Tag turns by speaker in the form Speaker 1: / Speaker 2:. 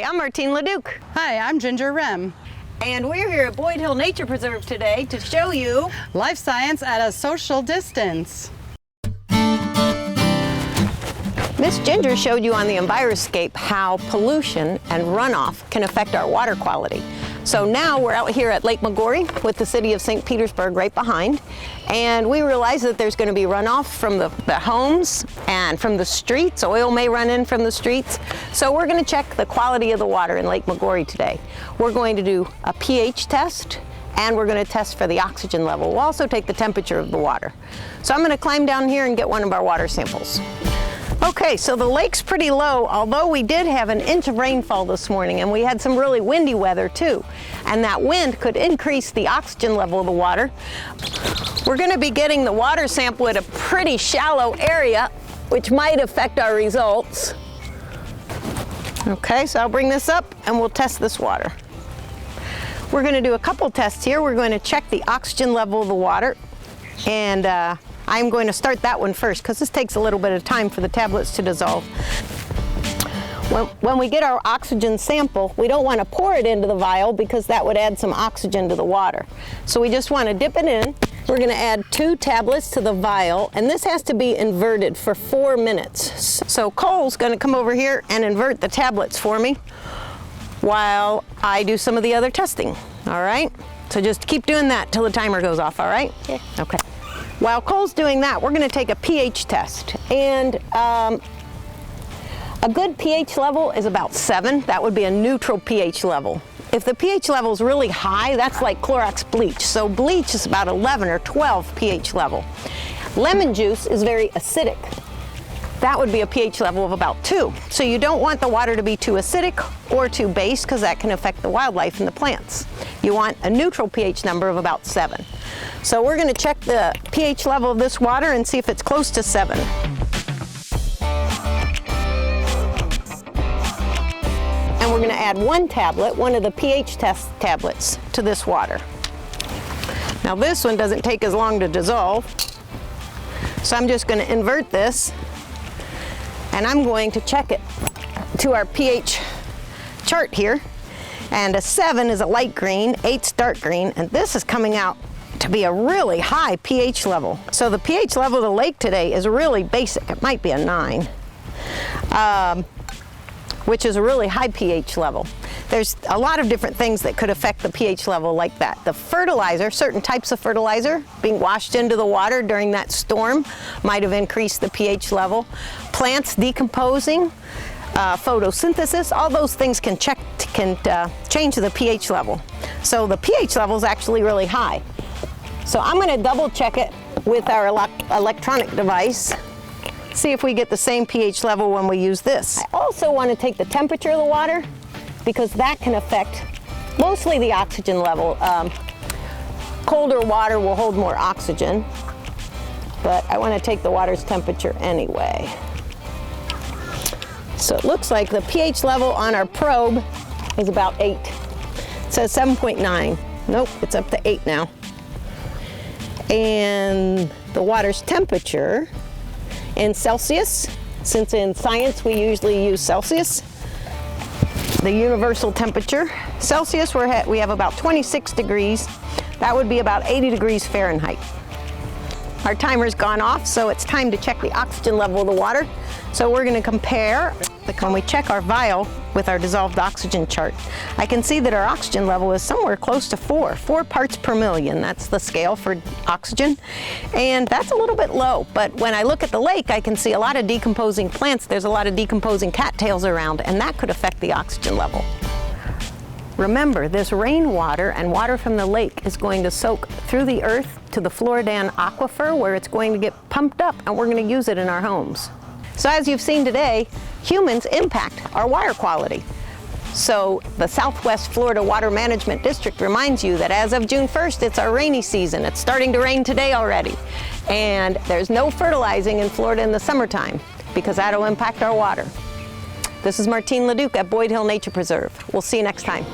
Speaker 1: Hi, I'm Martyne LaDuke.
Speaker 2: Hi, I'm Ginger Rem.
Speaker 1: And we're here at Boyd Hill Nature Preserve today to show you
Speaker 2: life science at a social distance.
Speaker 1: Miss Ginger showed you on the Enviroscape how pollution and runoff can affect our water quality. So now we're out here at Lake Maggiore with the city of St. Petersburg right behind, and we realize that there's going to be runoff from the homes and from the streets. Oil may run in from the streets. So we're going to check the quality of the water in Lake Maggiore today. We're going to do a pH test, and we're going to test for the oxygen level. We'll also take the temperature of the water. So I'm going to climb down here and get one of our water samples. Okay, so the lake's pretty low, although we did have an inch of rainfall this morning, and we had some really windy weather too. And that wind could increase the oxygen level of the water. We're going to be getting the water sample at a pretty shallow area, which might affect our results. Okay, so I'll bring this up and we'll test this water. We're going to do a couple tests here. We're going to check the oxygen level of the water, and I'm going to start that one first because this takes a little bit of time for the tablets to dissolve. When we get our oxygen sample, we don't want to pour it into the vial because that would add some oxygen to the water. So we just want to dip it in. We're going to add 2 tablets to the vial, and this has to be inverted for 4 minutes. So Cole's going to come over here and invert the tablets for me while I do some of the other testing. All right? So just keep doing that till the timer goes off, all right? Yeah. Okay. While Cole's doing that, we're going to take a pH test, and a good pH level is about 7. That would be a neutral pH level. If the pH level is really high, that's like Clorox bleach. So bleach is about 11 or 12 pH level. Lemon juice is very acidic. That would be a pH level of about 2. So you don't want the water to be too acidic or too base because that can affect the wildlife and the plants. You want a neutral pH number of about 7. So we're going to check the pH level of this water and see if it's close to 7. And we're going to add 1 tablet, one of the pH test tablets, to this water. Now this one doesn't take as long to dissolve, so I'm just going to invert this, and I'm going to check it to our pH chart here. And a 7 is a light green, 8's dark green, and this is coming out to be a really high pH level. So the pH level of the lake today is really basic. It might be a 9, which is a really high pH level. There's a lot of different things that could affect the pH level like that. The fertilizer, certain types of fertilizer being washed into the water during that storm might have increased the pH level. Plants decomposing, photosynthesis, all those things can change the pH level. So the pH level is actually really high. So I'm going to double check it with our electronic device, see if we get the same pH level when we use this. I also want to take the temperature of the water because that can affect mostly the oxygen level. Colder water will hold more oxygen, but I want to take the water's temperature anyway. So it looks like the pH level on our probe is about 8. It says 7.9. Nope, it's up to 8 now. And the water's temperature in Celsius, since in science we usually use Celsius, the universal temperature. Celsius, we have about 26 degrees. That would be about 80 degrees Fahrenheit. Our timer's gone off, so it's time to check the oxygen level of the water. So we're going to compare when we check our vial with our dissolved oxygen chart. I can see that our oxygen level is somewhere close to 4 parts per million. That's the scale for oxygen. And that's a little bit low, but when I look at the lake, I can see a lot of decomposing plants. There's a lot of decomposing cattails around, and that could affect the oxygen level. Remember, this rainwater and water from the lake is going to soak through the earth to the Floridan aquifer, where it's going to get pumped up, and we're going to use it in our homes. So as you've seen today, humans impact our water quality. So the Southwest Florida Water Management District reminds you that as of June 1st, it's our rainy season. It's starting to rain today already. And there's no fertilizing in Florida in the summertime because that'll impact our water. This is Martyne LaDuke at Boyd Hill Nature Preserve. We'll see you next time.